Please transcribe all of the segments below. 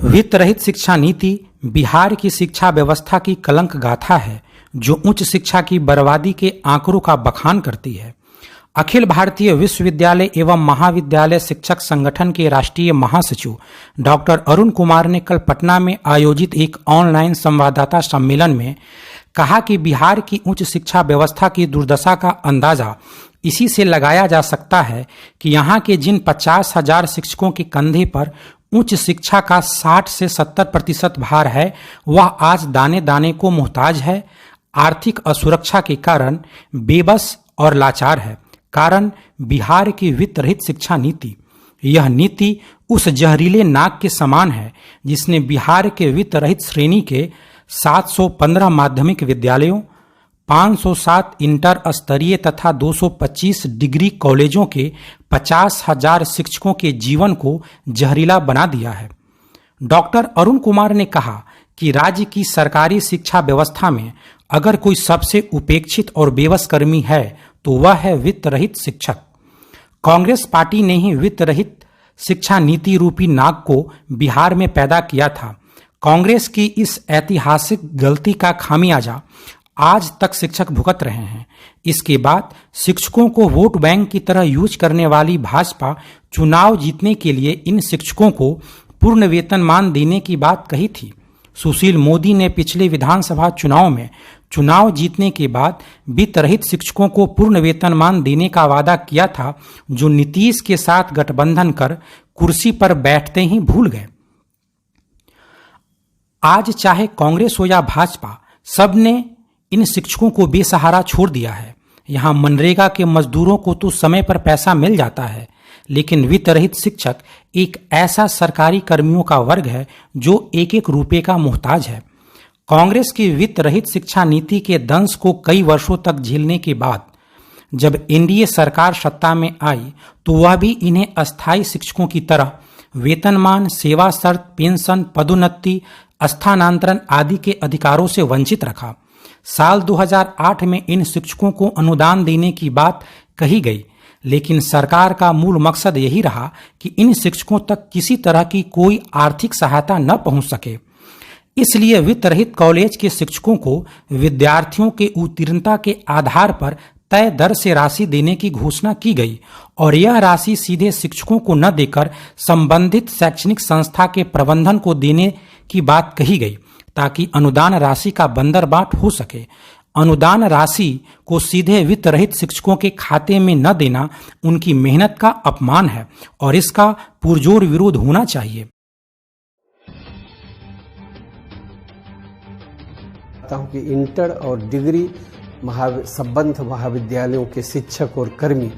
वित्त रहित शिक्षा नीति बिहार की शिक्षा व्यवस्था की कलंक गाथा है, जो उच्च शिक्षा की बर्बादी के आंकड़ों का बखान करती है। अखिल भारतीय विश्वविद्यालय एवं महाविद्यालय शिक्षक संगठन के राष्ट्रीय महासचिव डॉक्टर अरुण कुमार ने कल पटना में आयोजित एक ऑनलाइन संवाददाता सम्मेलन में कहा कि बिहार की उच्च शिक्षा व्यवस्था की दुर्दशा का अंदाजा इसी से लगाया जा सकता है कि यहाँ के जिन 50,000 शिक्षकों के कंधे पर उच्च शिक्षा का 60 से 70% भार है, वह आज दाने दाने को मोहताज है, आर्थिक असुरक्षा के कारण बेबस और लाचार है। कारण बिहार की वित्त रहित शिक्षा नीति। यह नीति उस जहरीले नाग के समान है जिसने बिहार के वित्त रहित श्रेणी के 715 माध्यमिक विद्यालयों, 507 इंटर स्तरीय तथा 225 डिग्री कॉलेजों के 50,000 शिक्षकों के जीवन को जहरीला बना दिया है। डॉक्टर अरुण कुमार ने कहा कि राज्य की सरकारी शिक्षा व्यवस्था में अगर कोई सबसे उपेक्षित और बेबस कर्मी है तो वह है वित्त रहित शिक्षक। कांग्रेस पार्टी ने ही वित्त रहित शिक्षा नीति रूपी नाग को बिहार में पैदा किया था। कांग्रेस की इस ऐतिहासिक गलती का खामियाजा आज तक शिक्षक भुगत रहे हैं। इसके बाद शिक्षकों को वोट बैंक की तरह यूज करने वाली भाजपा चुनाव जीतने के लिए इन शिक्षकों को पूर्ण वेतनमान देने की बात कही थी। सुशील मोदी ने पिछले विधानसभा चुनाव में चुनाव जीतने के बाद वित्त रहित शिक्षकों को पूर्ण वेतनमान देने का वादा किया था, जो नीतीश के साथ गठबंधन कर कुर्सी पर बैठते ही भूल गए। आज चाहे कांग्रेस हो या भाजपा, सब ने इन शिक्षकों को बेसहारा छोड़ दिया है। यहाँ मनरेगा के मजदूरों को तो समय पर पैसा मिल जाता है, लेकिन वित्त रहित शिक्षक एक ऐसा सरकारी कर्मियों का वर्ग है जो एक एक रुपए का मोहताज है। कांग्रेस की वित्त रहित शिक्षा नीति के दंश को कई वर्षों तक झेलने के बाद जब एनडीए सरकार सत्ता में आई तो वह भी इन्हें अस्थायी शिक्षकों की तरह वेतनमान, सेवा शर्त, पेंशन, पदोन्नति, स्थानांतरण आदि के अधिकारों से वंचित रखा। साल 2008 में इन शिक्षकों को अनुदान देने की बात कही गई, लेकिन सरकार का मूल मकसद यही रहा कि इन शिक्षकों तक किसी तरह की कोई आर्थिक सहायता न पहुंच सके। इसलिए वित्त रहित कॉलेज के शिक्षकों को विद्यार्थियों के उत्तीर्णता के आधार पर तय दर से राशि देने की घोषणा की गई और यह राशि सीधे शिक्षकों को न देकर संबंधित शैक्षणिक संस्था के प्रबंधन को देने की बात कही गई, ताकि अनुदान राशि का बंदरबाट हो सके। अनुदान राशि को सीधे वित्त रहित शिक्षकों के खाते में न देना उनकी मेहनत का अपमान है और इसका पुरजोर विरोध होना चाहिए। कि इंटर और डिग्री संबद्ध महाविद्यालयों के शिक्षक और कर्मी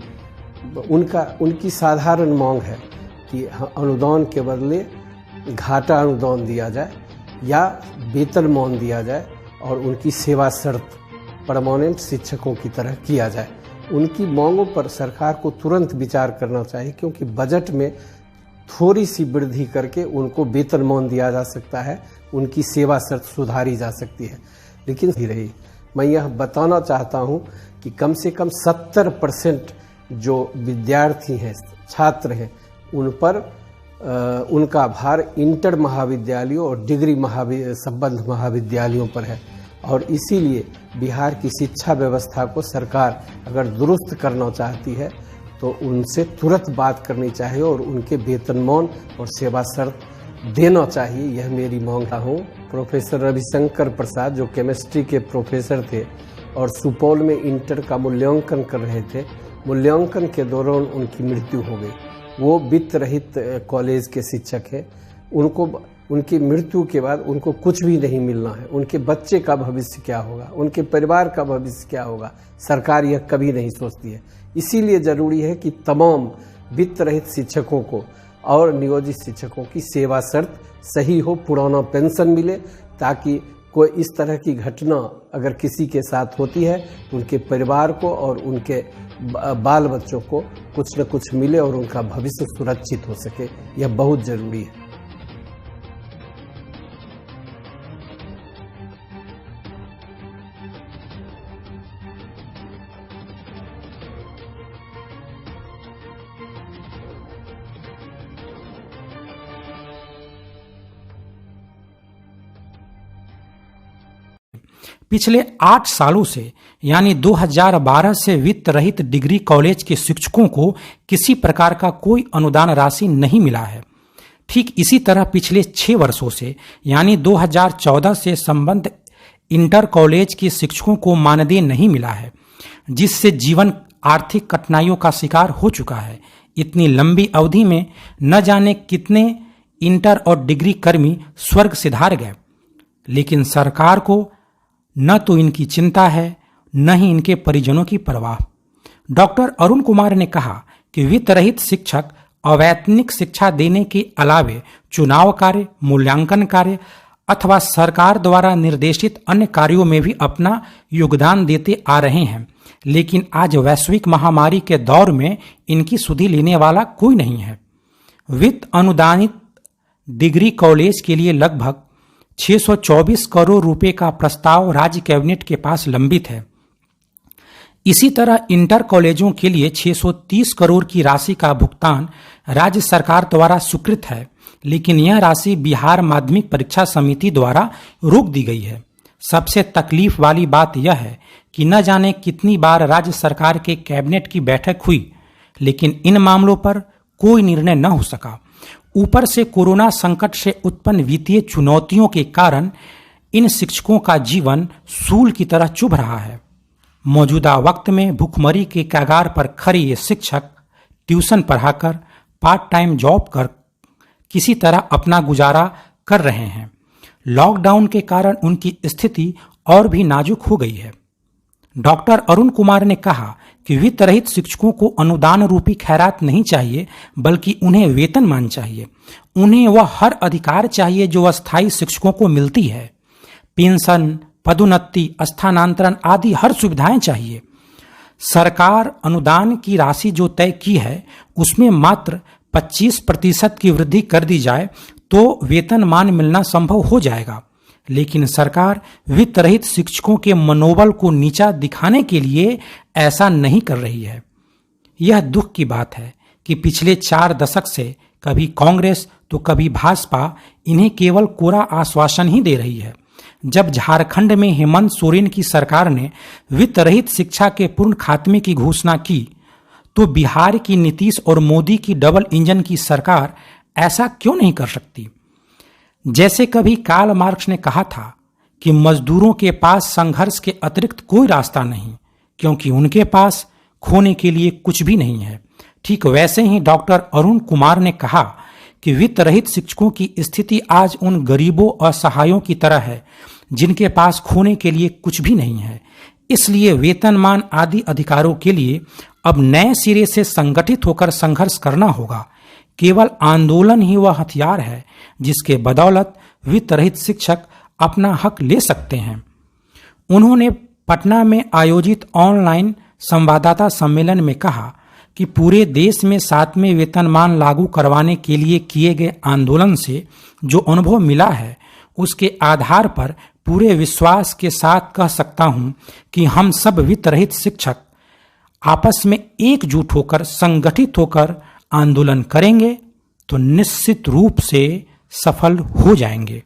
उनकी साधारण मांग है कि अनुदान के बदले घाटा अनुदान दिया जाए या वेतनमान दिया जाए और उनकी सेवा शर्त परमानेंट शिक्षकों की तरह किया जाए। उनकी मांगों पर सरकार को तुरंत विचार करना चाहिए, क्योंकि बजट में थोड़ी सी वृद्धि करके उनको वेतनमान दिया जा सकता है, उनकी सेवा शर्त सुधारी जा सकती है। लेकिन रही मैं यह बताना चाहता हूं कि कम से कम 70% जो विद्यार्थी हैं, छात्र हैं, उन पर उनका भार इंटर महाविद्यालयों और डिग्री संबद्ध महाविद्यालयों पर है और इसीलिए बिहार की शिक्षा व्यवस्था को सरकार अगर दुरुस्त करना चाहती है तो उनसे तुरंत बात करनी चाहिए और उनके वेतनमान और सेवा शर्त देना चाहिए। यह मेरी मांग हूँ। प्रोफेसर रविशंकर प्रसाद जो केमिस्ट्री के प्रोफेसर थे और सुपौल में इंटर का मूल्यांकन कर रहे थे, मूल्यांकन के दौरान उनकी मृत्यु हो गई। वो वित्त रहित कॉलेज के शिक्षक हैं। उनकी मृत्यु के बाद उनको कुछ भी नहीं मिलना है। उनके बच्चे का भविष्य क्या होगा, उनके परिवार का भविष्य क्या होगा, सरकार यह कभी नहीं सोचती है। इसीलिए जरूरी है कि तमाम वित्त रहित शिक्षकों को और नियोजित शिक्षकों की सेवा शर्त सही हो, पुराना पेंशन मिले, ताकि कोई इस तरह की घटना अगर किसी के साथ होती है तो उनके परिवार को और उनके बाल बच्चों को कुछ न कुछ मिले और उनका भविष्य सुरक्षित हो सके। यह बहुत जरूरी है। पिछले 8 सालों से यानी 2012 से वित्त रहित डिग्री कॉलेज के शिक्षकों को किसी प्रकार का कोई अनुदान राशि नहीं मिला है। ठीक इसी तरह पिछले 6 वर्षों से यानी 2014 से संबद्ध इंटर कॉलेज के शिक्षकों को मानदेय नहीं मिला है, जिससे जीवन आर्थिक कठिनाइयों का शिकार हो चुका है। इतनी लंबी अवधि में न जाने कितने इंटर और डिग्री कर्मी स्वर्ग सिधार गए, लेकिन सरकार को न तो इनकी चिंता है न ही इनके परिजनों की परवाह। डॉक्टर अरुण कुमार ने कहा कि वित्त रहित शिक्षक अवैतनिक शिक्षा देने के अलावे चुनाव कार्य, मूल्यांकन कार्य अथवा सरकार द्वारा निर्देशित अन्य कार्यों में भी अपना योगदान देते आ रहे हैं, लेकिन आज वैश्विक महामारी के दौर में इनकी सुधि लेने वाला कोई नहीं है। वित्त अनुदानित डिग्री कॉलेज के लिए लगभग 624 करोड़ रुपए का प्रस्ताव राज्य कैबिनेट के पास लंबित है। इसी तरह इंटर कॉलेजों के लिए 630 करोड़ की राशि का भुगतान राज्य सरकार द्वारा स्वीकृत है, लेकिन यह राशि बिहार माध्यमिक परीक्षा समिति द्वारा रोक दी गई है। सबसे तकलीफ वाली बात यह है कि न जाने कितनी बार राज्य सरकार के कैबिनेट की बैठक हुई, लेकिन इन मामलों पर कोई निर्णय न हो सका। ऊपर से कोरोना संकट से उत्पन्न वित्तीय चुनौतियों के कारण इन शिक्षकों का जीवन सूल की तरह चुभ रहा है। मौजूदा वक्त में भुखमरी के कगार पर खड़े ये शिक्षक ट्यूशन पढ़ाकर, पार्ट टाइम जॉब कर किसी तरह अपना गुजारा कर रहे हैं। लॉकडाउन के कारण उनकी स्थिति और भी नाजुक हो गई है। डॉक्टर अरुण कुमार ने कहा कि वित्त रहित शिक्षकों को अनुदान रूपी खैरात नहीं चाहिए, बल्कि उन्हें वेतनमान चाहिए। उन्हें वह हर अधिकार चाहिए जो अस्थायी शिक्षकों को मिलती है। पेंशन, पदोन्नति, स्थानांतरण आदि हर सुविधाएं चाहिए। सरकार अनुदान की राशि जो तय की है उसमें मात्र 25% की वृद्धि कर दी जाए तो वेतनमान मिलना संभव हो जाएगा, लेकिन सरकार वित्त रहित शिक्षकों के मनोबल को नीचा दिखाने के लिए ऐसा नहीं कर रही है। यह दुख की बात है कि पिछले 4 दशक से कभी कांग्रेस तो कभी भाजपा इन्हें केवल कोरा आश्वासन ही दे रही है। जब झारखंड में हेमंत सोरेन की सरकार ने वित्त रहित शिक्षा के पूर्ण खात्मे की घोषणा की, तो बिहार की नीतीश और मोदी की डबल इंजन की सरकार ऐसा क्यों नहीं कर सकती? जैसे कभी कार्ल मार्क्स ने कहा था कि मजदूरों के पास संघर्ष के अतिरिक्त कोई रास्ता नहीं, क्योंकि उनके पास खोने के लिए कुछ भी नहीं है। ठीक वैसे ही डॉक्टर अरुण कुमार ने कहा कि वित्त रहित शिक्षकों की स्थिति आज उन गरीबों असहायों की तरह है जिनके पास खोने के लिए कुछ भी नहीं है। इसलिए वेतनमान आदि अधिकारों के लिए अब नए सिरे से संगठित होकर संघर्ष करना होगा। केवल आंदोलन ही वह हथियार है जिसके बदौलत वित्त रहित शिक्षक अपना हक ले सकते हैं। उन्होंने पटना में आयोजित ऑनलाइन संवाददाता सम्मेलन में कहा कि पूरे देश में 7वें वेतनमान लागू करवाने के लिए किए गए आंदोलन से जो अनुभव मिला है, उसके आधार पर पूरे विश्वास के साथ कह सकता हूं कि हम सब वित्त रहित शिक्षक आपस में एकजुट होकर, संगठित होकर आंदोलन करेंगे तो निश्चित रूप से सफल हो जाएंगे।